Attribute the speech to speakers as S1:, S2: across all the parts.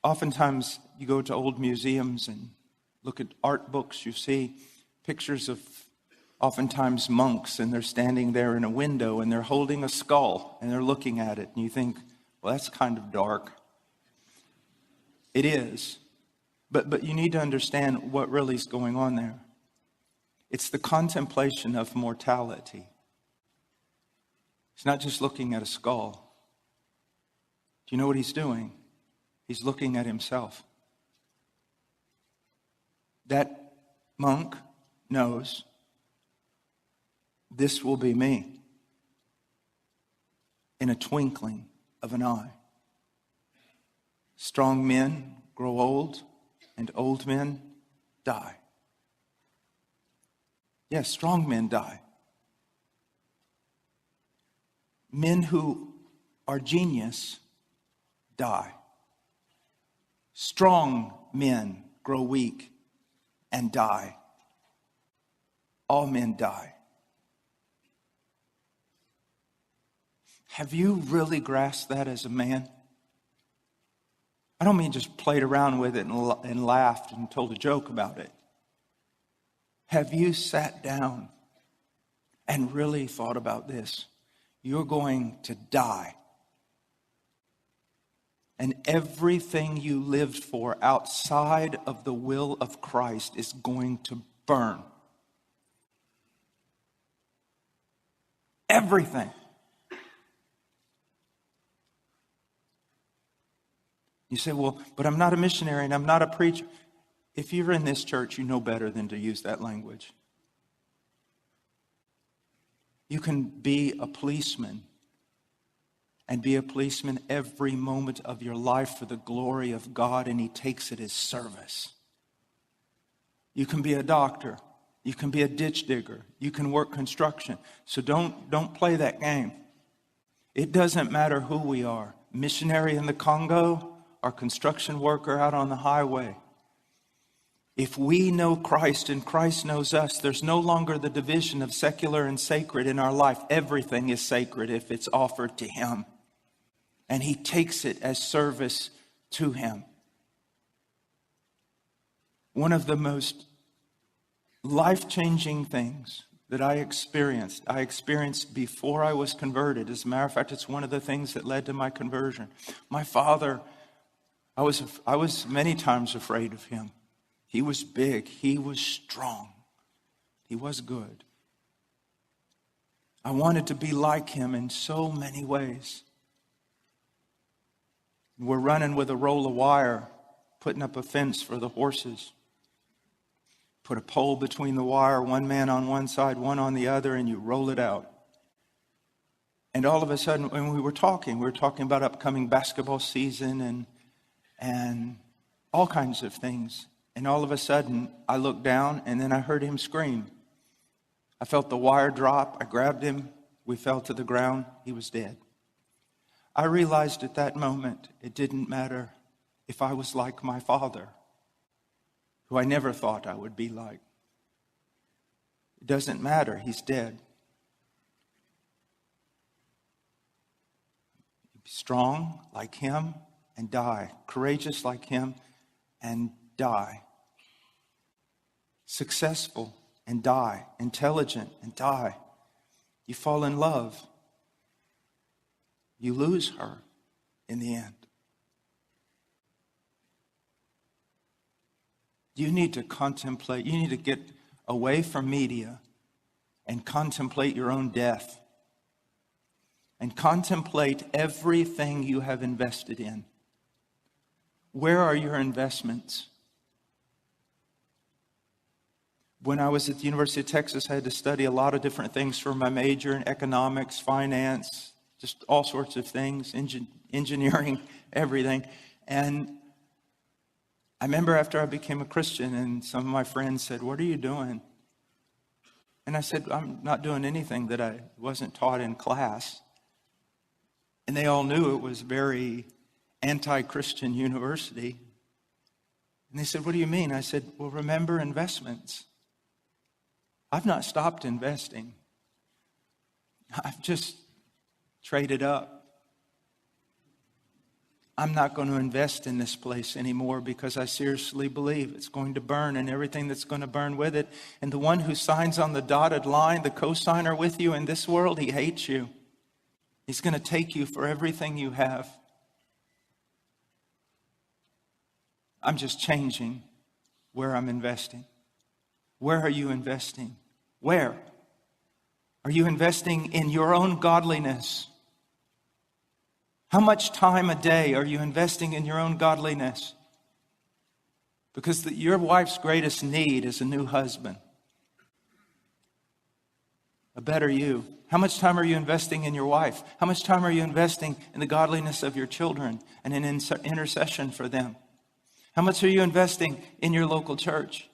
S1: Oftentimes, you go to old museums and look at art books, you see pictures of oftentimes monks, and they're standing there in a window and they're holding a skull and they're looking at it, and you think, well, that's kind of dark. It is. But you need to understand what really is going on there. It's the contemplation of mortality. He's not just looking at a skull. Do you know what he's doing? He's looking at himself. That monk knows this will be me in a twinkling of an eye. Strong men grow old, and old men die. Yes, strong men die. Men who are genius die. Strong men grow weak and die. All men die. Have you really grasped that as a man? I don't mean just played around with it and laughed and told a joke about it. Have you sat down and really thought about this? You're going to die. And everything you lived for outside of the will of Christ is going to burn. Everything. You say, well, but I'm not a missionary and I'm not a preacher. If you're in this church, you know better than to use that language. You can be a policeman and be a policeman every moment of your life for the glory of God, and He takes it as service. You can be a doctor. You can be a ditch digger. You can work construction. So don't play that game. It doesn't matter who we are. Missionary in the Congo or construction worker out on the highway. If we know Christ and Christ knows us, there's no longer the division of secular and sacred in our life. Everything is sacred if it's offered to Him. And He takes it as service to Him. One of the most life-changing things that I experienced before I was converted. As a matter of fact, it's one of the things that led to my conversion. My father, I was many times afraid of him. He was big. He was strong. He was good. I wanted to be like him in so many ways. We're running with a roll of wire, putting up a fence for the horses. Put a pole between the wire, one man on one side, one on the other, and you roll it out. And all of a sudden, when we were talking about upcoming basketball season and all kinds of things. And all of a sudden, I looked down and then I heard him scream. I felt the wire drop. I grabbed him. We fell to the ground. He was dead. I realized at that moment, it didn't matter if I was like my father, who I never thought I would be like. It doesn't matter. He's dead. Be strong like him and die. Courageous like him and die. Successful and die. Intelligent and die. You fall in love. You lose her in the end. You need to contemplate. You need to get away from media and contemplate your own death. And contemplate everything you have invested in. Where are your investments? When I was at the University of Texas, I had to study a lot of different things for my major in economics, finance, just all sorts of things, engineering, everything. And I remember after I became a Christian and some of my friends said, "What are you doing?" And I said, "I'm not doing anything that I wasn't taught in class." And they all knew it was very anti-Christian university. And they said, "What do you mean?" I said, "Well, remember investments. I've not stopped investing. I've just traded up. I'm not going to invest in this place anymore because I seriously believe it's going to burn and everything that's going to burn with it. And the one who signs on the dotted line, the co-signer with you in this world, he hates you. He's going to take you for everything you have. I'm just changing where I'm investing. Where are you investing? Where? Are you investing in your own godliness? How much time a day are you investing in your own godliness? Because your wife's greatest need is a new husband. A better you. How much time are you investing in your wife? How much time are you investing in the godliness of your children and in intercession for them? How much are you investing in your local church?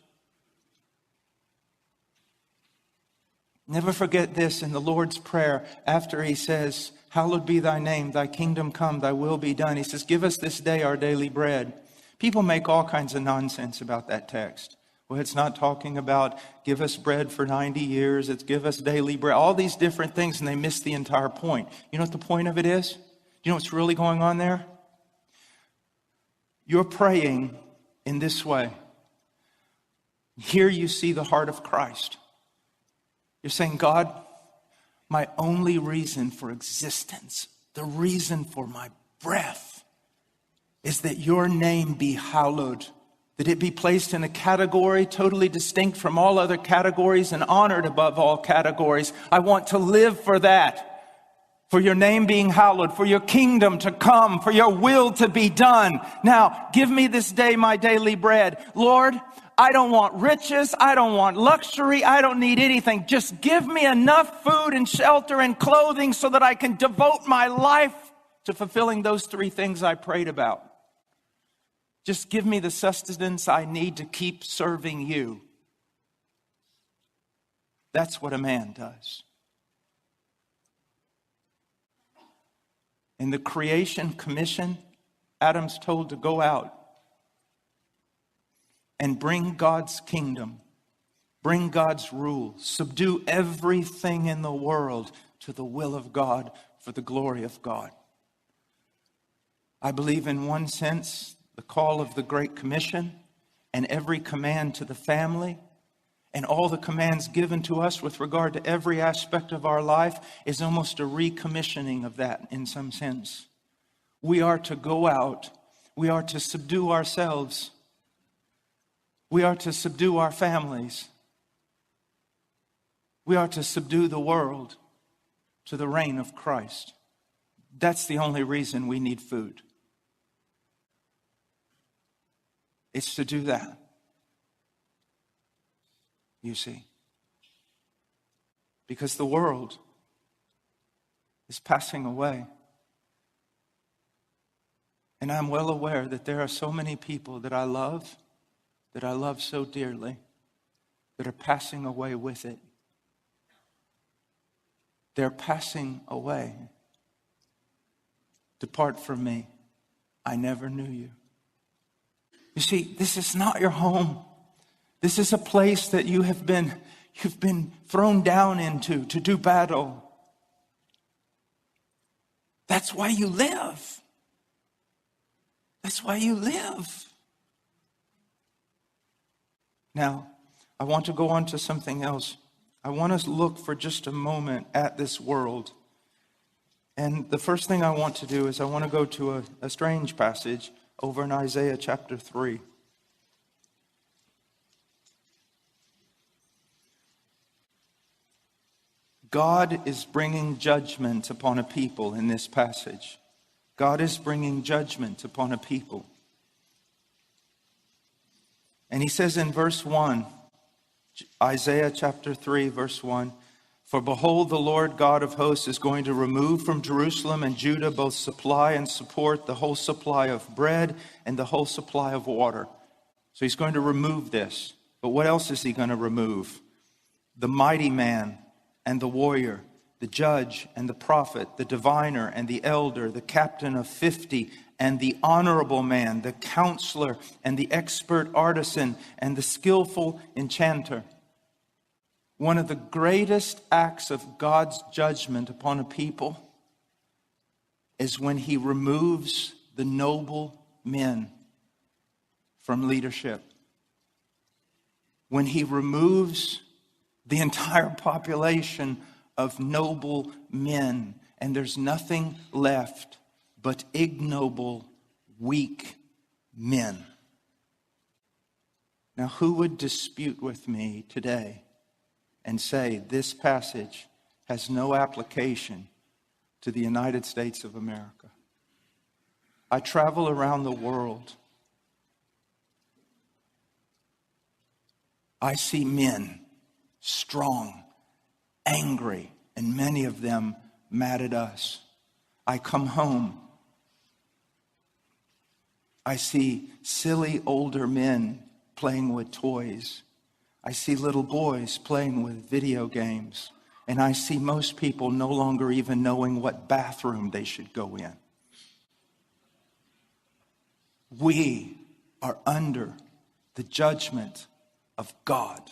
S1: Never forget this in the Lord's Prayer after he says, hallowed be thy name, thy kingdom come, thy will be done. He says, give us this day our daily bread. People make all kinds of nonsense about that text. Well, it's not talking about give us bread for 90 years. It's give us daily bread. All these different things, and they miss the entire point. You know what the point of it is? You know what's really going on there? You're praying in this way. Here you see the heart of Christ. You're saying, God, my only reason for existence, the reason for my breath, is that your name be hallowed, that it be placed in a category totally distinct from all other categories and honored above all categories. I want to live for that, for your name being hallowed, for your kingdom to come, for your will to be done. Now, give me this day my daily bread. Lord, I don't want riches. I don't want luxury. I don't need anything. Just give me enough food and shelter and clothing so that I can devote my life to fulfilling those three things I prayed about. Just give me the sustenance I need to keep serving you. That's what a man does. In the creation commission, Adam's told to go out and bring God's kingdom, bring God's rule, subdue everything in the world to the will of God for the glory of God. I believe in one sense, the call of the Great Commission and every command to the family and all the commands given to us with regard to every aspect of our life is almost a recommissioning of that in some sense. We are to go out. We are to subdue ourselves. We are to subdue our families. We are to subdue the world to the reign of Christ. That's the only reason we need food. It's to do that. You see. Because the world is passing away. And I'm well aware that there are so many people that I love so dearly, that are passing away with it. They're passing away. Depart from me. I never knew you. You see, this is not your home. This is a place that you've been thrown down into to do battle. That's why you live. That's why you live. Now, I want to go on to something else. I want us to look for just a moment at this world. And the first thing I want to do is I want to go to a strange passage over in Isaiah chapter 3. God is bringing judgment upon a people in this passage. God is bringing judgment upon a people. And he says in verse 1, Isaiah chapter 3, verse 1, for behold, the Lord God of hosts is going to remove from Jerusalem and Judah both supply and support, the whole supply of bread and the whole supply of water. So he's going to remove this. But what else is he going to remove? The mighty man and the warrior, the judge and the prophet, the diviner and the elder, the captain of 50, and the honorable man, the counselor and the expert artisan and the skillful enchanter. One of the greatest acts of God's judgment upon a people is when he removes the noble men from leadership, when he removes the entire population of noble men, and there's nothing left but ignoble, weak men. Now, who would dispute with me today and say this passage has no application to the United States of America? I travel around the world. I see men, strong, angry, and many of them mad at us. I come home. I see silly older men playing with toys. I see little boys playing with video games. And I see most people no longer even knowing what bathroom they should go in. We are under the judgment of God.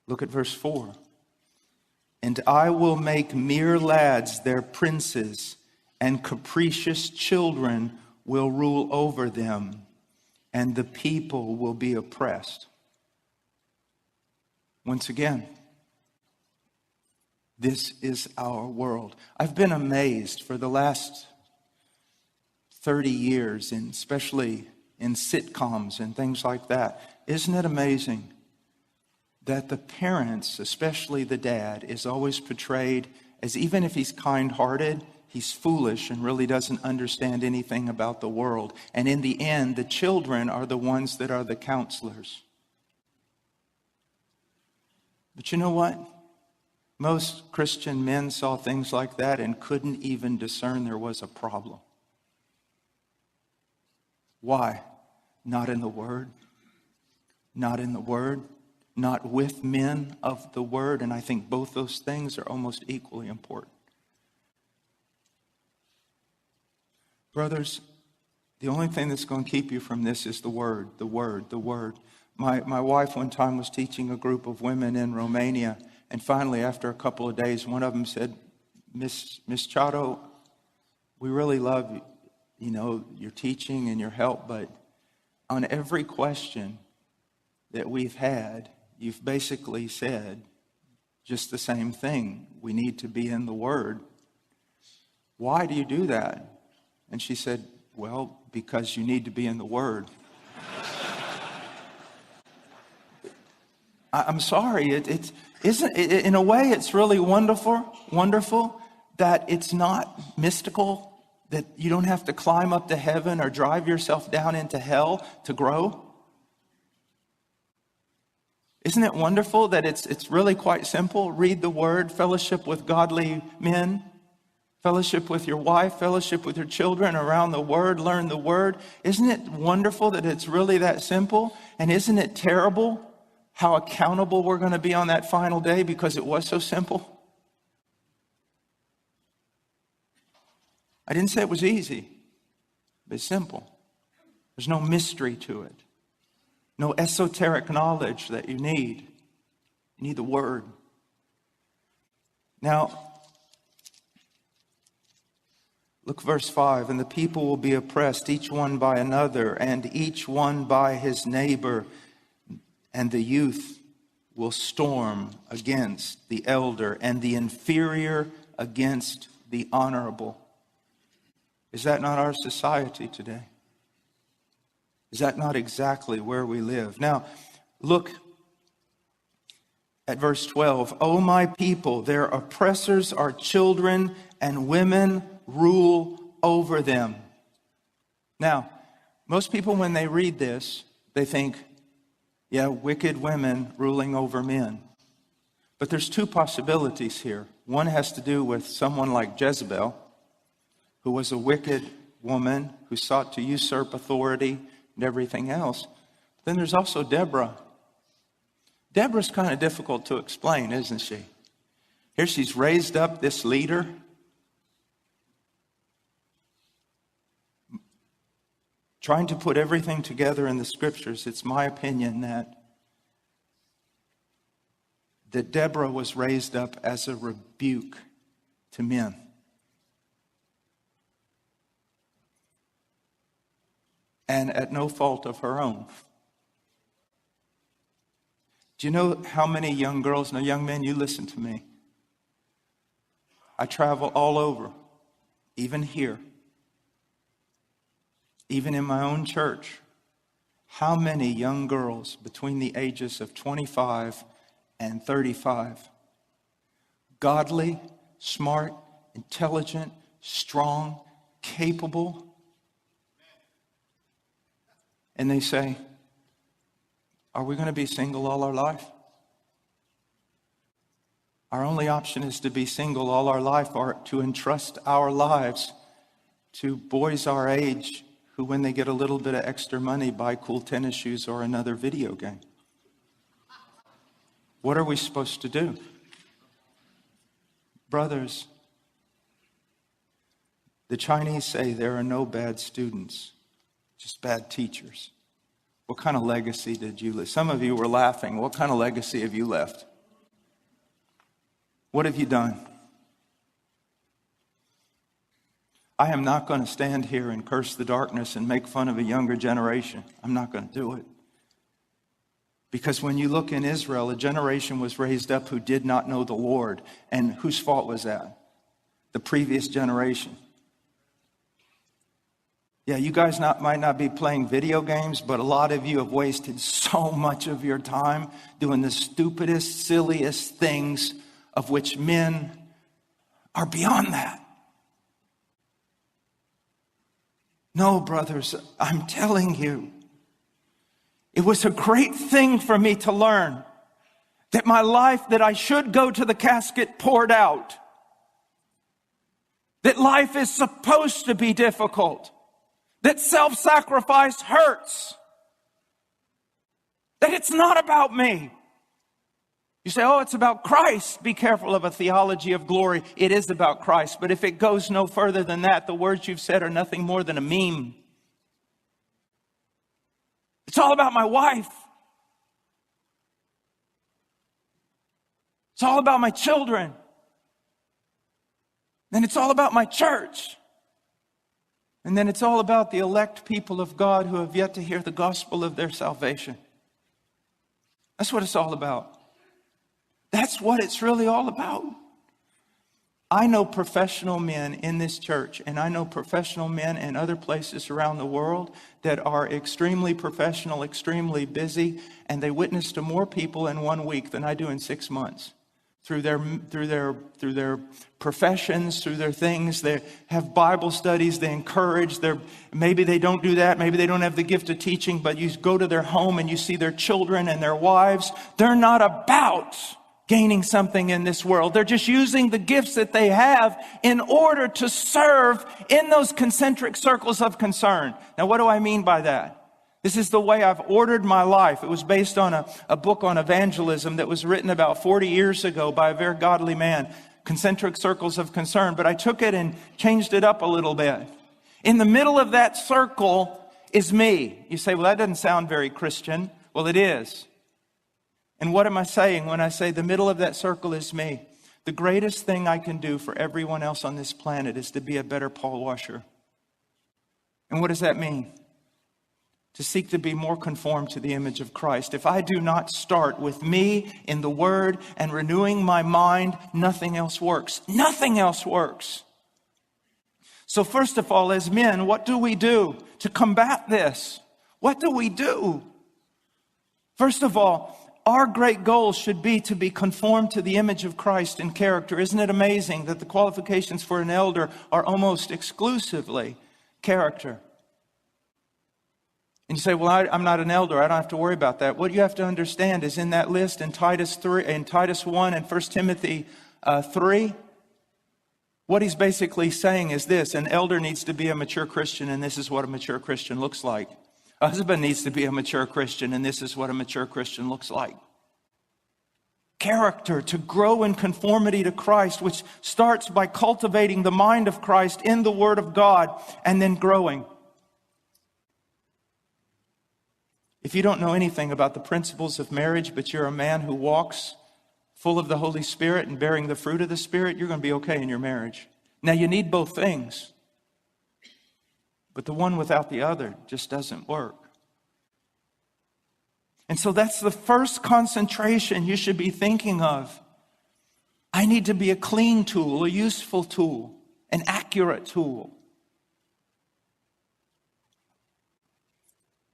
S1: Look at verse 4. And I will make mere lads their princes, and capricious children will rule over them, and the people will be oppressed. Once again, this is our world. I've been amazed for the last 30 years, and especially in sitcoms and things like that. Isn't it amazing that the parents, especially the dad, is always portrayed as, even if he's kind-hearted, he's foolish and really doesn't understand anything about the world. And in the end, the children are the ones that are the counselors. But you know what? Most Christian men saw things like that and couldn't even discern there was a problem. Why? Not in the Word. Not in the Word. Not with men of the Word. And I think both those things are almost equally important. Brothers, the only thing that's going to keep you from this is the Word, the Word, the Word. My wife one time was teaching a group of women in Romania, and finally, after a couple of days, one of them said, Miss Chato, we really love your teaching and your help, but on every question that we've had, you've basically said just the same thing. We need to be in the Word. Why do you do that? And she said, well, because you need to be in the Word. I'm sorry. In a way, it's really wonderful that it's not mystical, that you don't have to climb up to heaven or drive yourself down into hell to grow. Isn't it wonderful that it's really quite simple? Read the Word, fellowship with godly men, fellowship with your wife, fellowship with your children around the Word, learn the Word. Isn't it wonderful that it's really that simple? And isn't it terrible how accountable we're going to be on that final day because it was so simple? I didn't say it was easy, but it's simple. There's no mystery to it. No esoteric knowledge that you need. You need the Word. Now, look verse 5. And the people will be oppressed, each one by another, and each one by his neighbor. And the youth will storm against the elder, and the inferior against the honorable. Is that not our society today? Is that not exactly where we live? Now, look at verse 12. O my people, their oppressors are children, and women rule over them. Now, most people, when they read this, they think, yeah, wicked women ruling over men. But there's two possibilities here. One has to do with someone like Jezebel, who was a wicked woman who sought to usurp authority and everything else. Then there's also Deborah. Deborah's kind of difficult to explain, isn't she? Here she's raised up this leader. Trying to put everything together in the scriptures, it's my opinion that that Deborah was raised up as a rebuke to men. And at no fault of her own. Do you know how many young girls, now young men, you listen to me. I travel all over, even here, even in my own church. How many young girls between the ages of 25 and 35, godly, smart, intelligent, strong, capable, and they say, are we going to be single all our life? Our only option is to be single all our life, or to entrust our lives to boys our age who, when they get a little bit of extra money, buy cool tennis shoes or another video game. What are we supposed to do? Brothers, the Chinese say there are no bad students, just bad teachers. What kind of legacy did you leave? Some of you were laughing. What kind of legacy have you left? What have you done? I am not going to stand here and curse the darkness and make fun of a younger generation. I'm not going to do it. Because when you look in Israel, a generation was raised up who did not know the Lord. And whose fault was that? The previous generation. Yeah, you guys might not be playing video games, but a lot of you have wasted so much of your time doing the stupidest, silliest things of which men are beyond that. No, brothers, I'm telling you, it was a great thing for me to learn that my life, that I should go to the casket, poured out. That life is supposed to be difficult. That self-sacrifice hurts. That it's not about me. You say, oh, it's about Christ. Be careful of a theology of glory. It is about Christ. But if it goes no further than that, the words you've said are nothing more than a meme. It's all about my wife. It's all about my children. Then it's all about my church. And then it's all about the elect people of God who have yet to hear the gospel of their salvation. That's what it's all about. That's what it's really all about. I know professional men in this church, and I know professional men in other places around the world that are extremely professional, extremely busy, and they witness to more people in 1 week than I do in 6 months. Through their professions, through their things, they have Bible studies, they encourage, maybe they don't do that, maybe they don't have the gift of teaching, but you go to their home and you see their children and their wives. They're not about gaining something in this world. They're just using the gifts that they have in order to serve in those concentric circles of concern. Now, what do I mean by that? This is the way I've ordered my life. It was based on a book on evangelism that was written about 40 years ago by a very godly man, Concentric Circles of Concern. But I took it and changed it up a little bit. In the middle of that circle is me. You say, well, that doesn't sound very Christian. Well, it is. And what am I saying when I say the middle of that circle is me? The greatest thing I can do for everyone else on this planet is to be a better Paul Washer. And what does that mean? To seek to be more conformed to the image of Christ. If I do not start with me in the Word and renewing my mind, nothing else works. Nothing else works. So first of all, as men, what do we do to combat this? What do we do? First of all, our great goal should be to be conformed to the image of Christ in character. Isn't it amazing that the qualifications for an elder are almost exclusively character? And you say, well, I'm not an elder. I don't have to worry about that. What you have to understand is in that list in Titus 1 and 1 Timothy 3, what he's basically saying is this: an elder needs to be a mature Christian, and this is what a mature Christian looks like. A husband needs to be a mature Christian, and this is what a mature Christian looks like. Character, to grow in conformity to Christ, which starts by cultivating the mind of Christ in the Word of God and then growing. If you don't know anything about the principles of marriage, but you're a man who walks full of the Holy Spirit and bearing the fruit of the Spirit, you're going to be okay in your marriage. Now, you need both things. But the one without the other just doesn't work. And so that's the first concentration you should be thinking of. I need to be a clean tool, a useful tool, an accurate tool.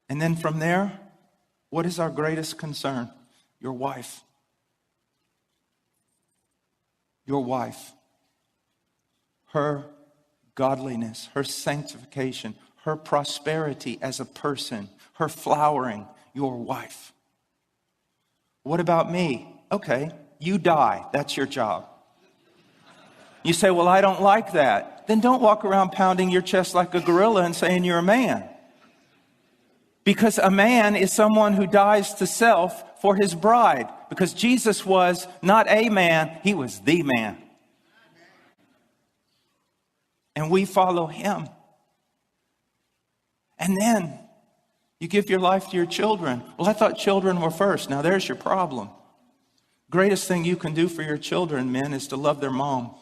S1: And then from there, what is our greatest concern? Your wife. Your wife. Her godliness, her sanctification, her prosperity as a person, her flowering, your wife. What about me? Okay, you die. That's your job. You say, well, I don't like that. Then don't walk around pounding your chest like a gorilla and saying you're a man. Because a man is someone who dies to self for his bride. Because Jesus was not a man, he was the man. And we follow him. And then you give your life to your children. Well, I thought children were first. Now there's your problem. Greatest thing you can do for your children, men, is to love their mom.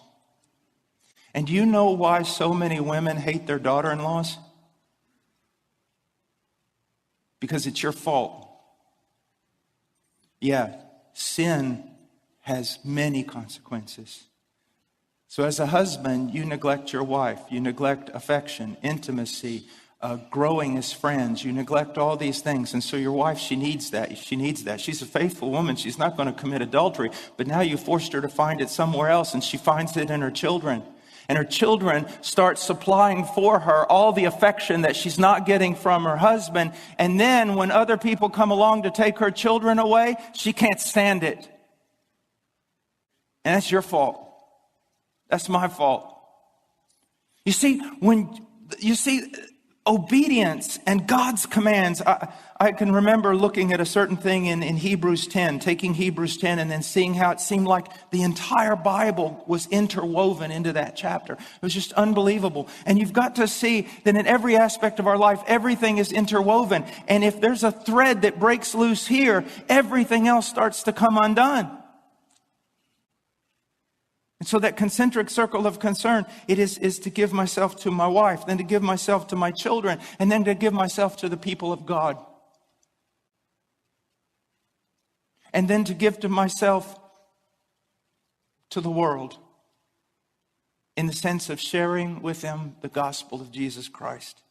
S1: And do you know why so many women hate their daughter-in-laws? Because it's your fault. Yeah, sin has many consequences. So as a husband, you neglect your wife. You neglect affection, intimacy, growing as friends. You neglect all these things. And so your wife, she needs that. She needs that. She's a faithful woman. She's not going to commit adultery. But now you forced her to find it somewhere else, and she finds it in her children. And her children start supplying for her all the affection that she's not getting from her husband. And then when other people come along to take her children away, she can't stand it. And that's your fault. That's my fault. You see, obedience and God's commands. I can remember looking at a certain thing in Hebrews 10, taking Hebrews 10 and then seeing how it seemed like the entire Bible was interwoven into that chapter. It was just unbelievable. And you've got to see that in every aspect of our life, everything is interwoven. And if there's a thread that breaks loose here, everything else starts to come undone. And so that concentric circle of concern, it is to give myself to my wife, then to give myself to my children, and then to give myself to the people of God. And then to give to myself to the world in the sense of sharing with them the gospel of Jesus Christ.